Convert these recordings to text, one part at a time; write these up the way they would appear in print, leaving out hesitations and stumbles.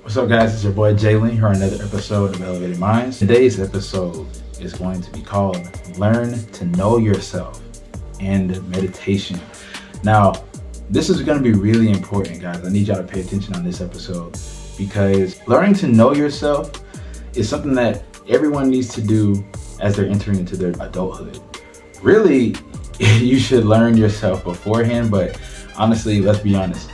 What's up, guys? It's your boy Jalen here on another episode of Elevated Minds. Today's episode is going to be called Learn to Know Yourself and Meditation. Now, this is going to be really important, guys. I need y'all to pay attention on this episode because learning to know yourself is something that everyone needs to do as they're entering into their adulthood. Really, you should learn yourself beforehand, but honestly, let's be honest.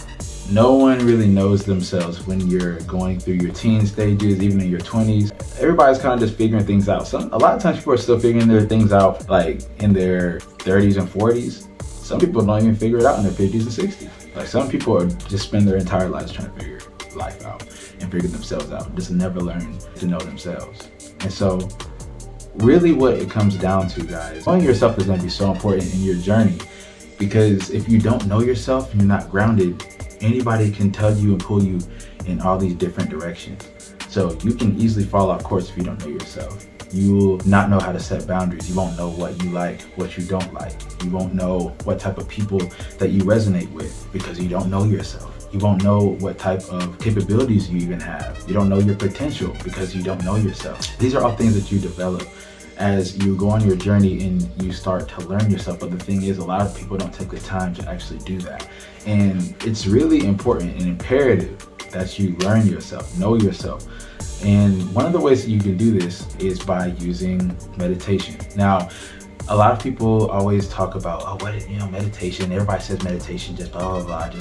No one really knows themselves when you're going through your teen stages, even in your 20s. Everybody's kind of just figuring things out. A lot of times people are still figuring their things out like in their 30s and 40s. Some people don't even figure it out in their 50s and 60s. Like some people are just spend their entire lives trying to figure life out and figure themselves out, just never learn to know themselves. And so really what it comes down to, guys, knowing yourself is going to be so important in your journey, because if you don't know yourself and you're not grounded, anybody can tell you and pull you in all these different directions. So you can easily fall off course if you don't know yourself. You will not know how to set boundaries. You won't know what you like, what you don't like. You won't know what type of people that you resonate with because you don't know yourself. You won't know what type of capabilities you even have. You don't know your potential because you don't know yourself. These are all things that you develop as you go on your journey and you start to learn yourself. But the thing is, a lot of people don't take the time to actually do that. And it's really important and imperative that you learn yourself, know yourself. And one of the ways that you can do this is by using meditation. Now, a lot of people always talk about, meditation. Everybody says meditation, just blah, blah, blah,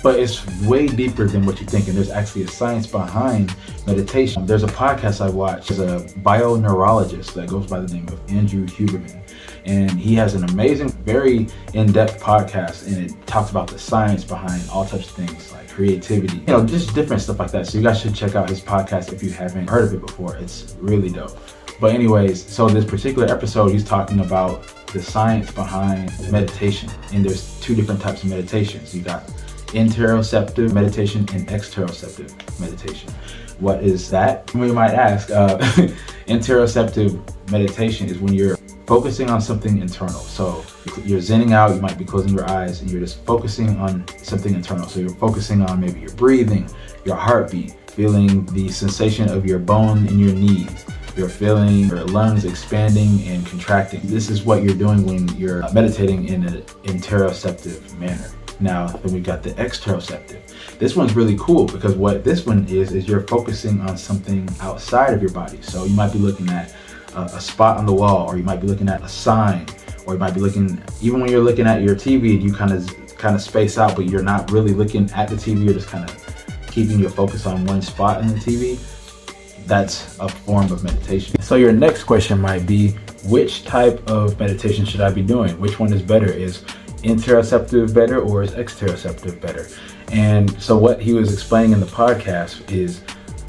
but it's way deeper than what you think. And there's actually a science behind meditation. There's a podcast I watch. There's a bioneurologist that goes by the name of Andrew Huberman. And he has an amazing, very in-depth podcast, and it talks about the science behind all types of things like creativity, just different stuff like that. So you guys should check out his podcast if you haven't heard of it before. It's really dope. But anyways, so this particular episode, he's talking about the science behind meditation. And there's two different types of meditations. You got interoceptive meditation and exteroceptive meditation. What is that? You might ask. Interoceptive meditation is when you're focusing on something internal. So you're zenning out, you might be closing your eyes and you're just focusing on something internal. So you're focusing on maybe your breathing, your heartbeat, feeling the sensation of your bone in your knees. You're feeling your lungs expanding and contracting. This is what you're doing when you're meditating in an interoceptive manner. Now, then we've got the exteroceptive. This one's really cool because what this one is you're focusing on something outside of your body. So you might be looking at a spot on the wall, or you might be looking at a sign, or you might be looking, even when you're looking at your TV, you kind of space out, but you're not really looking at the TV. You're just kind of keeping your focus on one spot in the TV. That's a form of meditation. So your next question might be, which type of meditation should I be doing? Which one is better? Is interoceptive better or is exteroceptive better? And so what he was explaining in the podcast is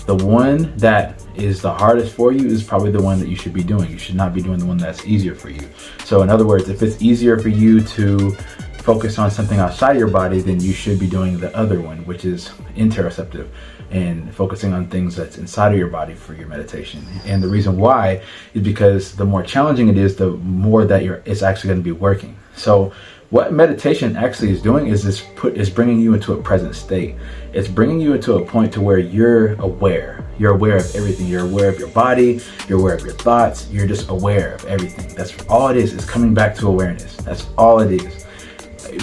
the one that is the hardest for you is probably the one that you should be doing. You should not be doing the one that's easier for you. So in other words, if it's easier for you to focus on something outside your body, then you should be doing the other one, which is interoceptive, and focusing on things that's inside of your body for your meditation. And the reason why is because the more challenging it is, the more that it's actually going to be working. So what meditation actually is doing is bringing you into a present state. It's bringing you into a point to where you're aware. You're aware of everything. You're aware of your body. You're aware of your thoughts. You're just aware of everything. That's all it is coming back to awareness. That's all it is.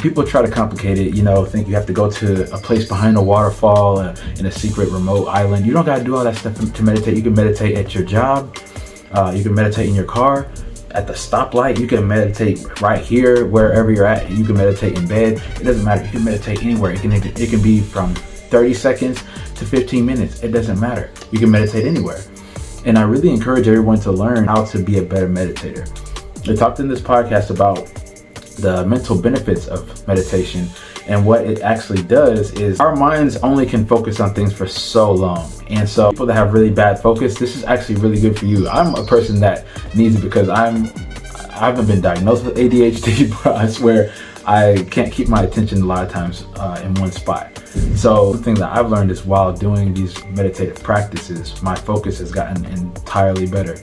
People try to complicate it, think you have to go to a place behind a waterfall in a secret remote island. You don't got to do all that stuff to meditate. You can meditate at your job. You can meditate in your car, at the stoplight. You can meditate right here, wherever you're at. You can meditate in bed. It doesn't matter. You can meditate anywhere. It can be from 30 seconds to 15 minutes. It doesn't matter. You can meditate anywhere. And I really encourage everyone to learn how to be a better meditator. I talked in this podcast about the mental benefits of meditation, and what it actually does is our minds only can focus on things for so long. And so people that have really bad focus, this is actually really good for you. I'm a person that needs it because I haven't been diagnosed with ADHD, but I swear I can't keep my attention a lot of times in one spot. So the thing that I've learned is while doing these meditative practices, my focus has gotten entirely better.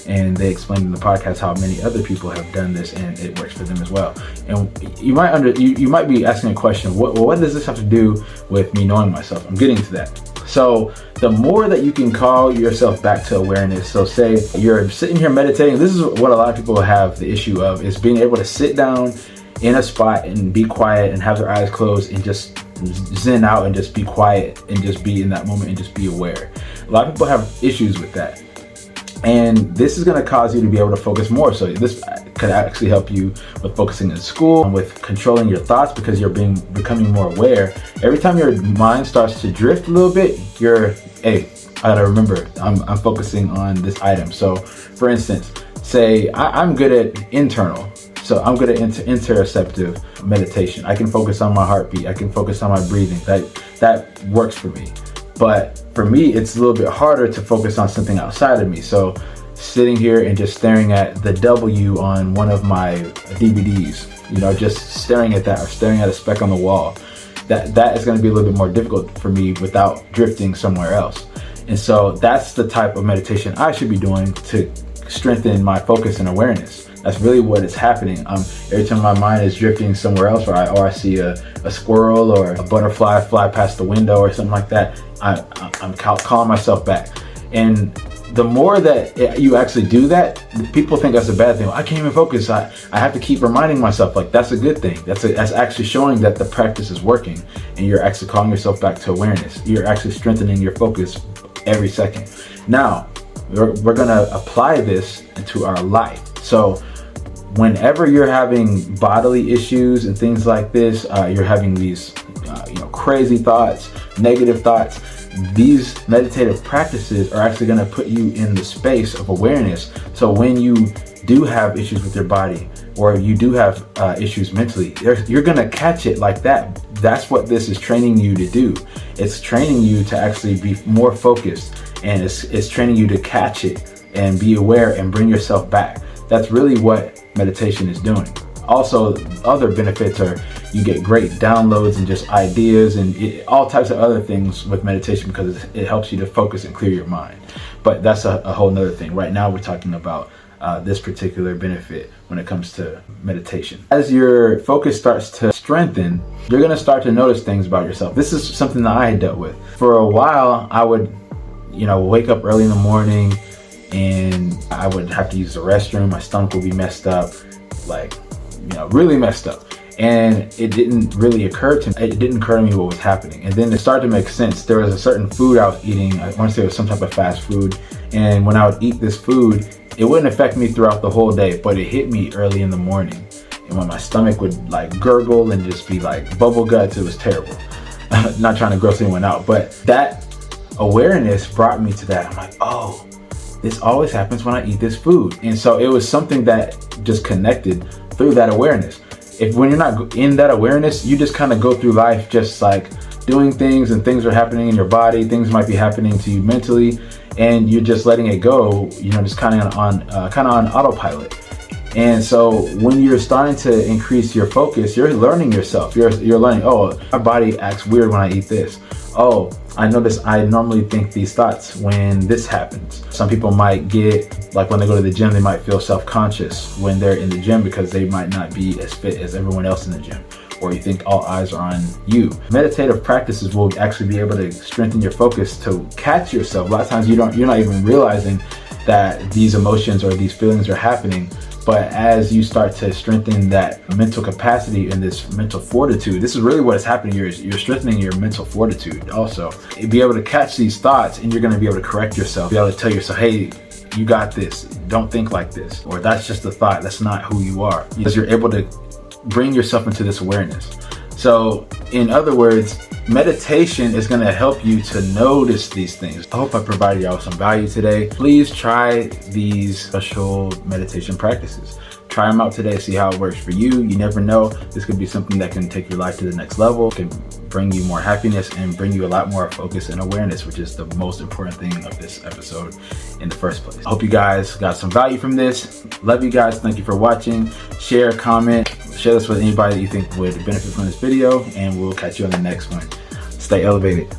and they explained in the podcast how many other people have done this and it works for them as well. And you might be asking a question, what does this have to do with me knowing myself? I'm getting to that. So the more that you can call yourself back to awareness, so say you're sitting here meditating, this is what a lot of people have the issue of, is being able to sit down in a spot and be quiet and have their eyes closed and just zen out and just be quiet and just be in that moment and just be aware. A lot of people have issues with that. And this is going to cause you to be able to focus more. So this could actually help you with focusing in school and with controlling your thoughts, because you're becoming more aware. Every time your mind starts to drift a little bit, hey, I gotta remember, I'm focusing on this item. So for instance, say I'm good at internal. So I'm good at interoceptive meditation. I can focus on my heartbeat. I can focus on my breathing. That works for me. But for me, it's a little bit harder to focus on something outside of me. So sitting here and just staring at the W on one of my DVDs, just staring at that, or staring at a speck on the wall, that is going to be a little bit more difficult for me without drifting somewhere else. And so that's the type of meditation I should be doing to strengthen my focus and awareness. That's really what is happening. Every time my mind is drifting somewhere else, or I see a squirrel or a butterfly fly past the window or something like that, I'm calling myself back. And the more that you actually do that, people think that's a bad thing. I can't even focus. I have to keep reminding myself. Like, that's a good thing. That's actually showing that the practice is working, and you're actually calling yourself back to awareness. You're actually strengthening your focus every second. Now, we're gonna apply this into our life. So whenever you're having bodily issues and things like this, you're having these crazy thoughts, negative thoughts, these meditative practices are actually going to put you in the space of awareness. So when you do have issues with your body, or you do have issues mentally, you're going to catch it like that. That's what this is training you to do. It's training you to actually be more focused, and it's training you to catch it and be aware and bring yourself back. That's really what meditation is doing. Also, other benefits are you get great downloads and just ideas and all types of other things with meditation, because it helps you to focus and clear your mind. But that's a whole nother thing. Right now we're talking about this particular benefit when it comes to meditation. As your focus starts to strengthen, you're going to start to notice things about yourself. This is something that I had dealt with. For a while, I would wake up early in the morning and I would have to use the restroom. My stomach would be messed up, really messed up. And it didn't really occur to me what was happening. And then it started to make sense. There was a certain food I was eating. I want to say it was some type of fast food. And when I would eat this food, it wouldn't affect me throughout the whole day, but it hit me early in the morning. And when my stomach would gurgle and just be bubble guts, it was terrible. Not trying to gross anyone out, but that awareness brought me to that. I'm like, oh, this always happens when I eat this food. And so it was something that just connected through that awareness. When you're not in that awareness, you just kind of go through life just doing things, and things are happening in your body. Things might be happening to you mentally, and you're just letting it go, just kind of on autopilot. And so when you're starting to increase your focus, you're learning yourself. You're learning, oh, my body acts weird when I eat this. Oh, I notice I normally think these thoughts when this happens. Some people might get, when they go to the gym, they might feel self-conscious when they're in the gym because they might not be as fit as everyone else in the gym, or you think all eyes are on you. Meditative practices will actually be able to strengthen your focus to catch yourself. A lot of times you're not even realizing that these emotions or these feelings are happening. But as you start to strengthen that mental capacity and this mental fortitude, this is really what is happening. You're strengthening your mental fortitude also. You'll be able to catch these thoughts, and you're going to be able to correct yourself. Be able to tell yourself, hey, you got this. Don't think like this. Or that's just a thought. That's not who you are. Because you're able to bring yourself into this awareness. So in other words, meditation is going to help you to notice these things. I hope I provided y'all some value today. Please try these special meditation practices. Try them out today, see how it works for you. You never know. This could be something that can take your life to the next level, can bring you more happiness and bring you a lot more focus and awareness, which is the most important thing of this episode in the first place. I hope you guys got some value from this. Love you guys. Thank you for watching. Share, comment, share this with anybody that you think would benefit from this video, and we'll catch you on the next one. Stay elevated.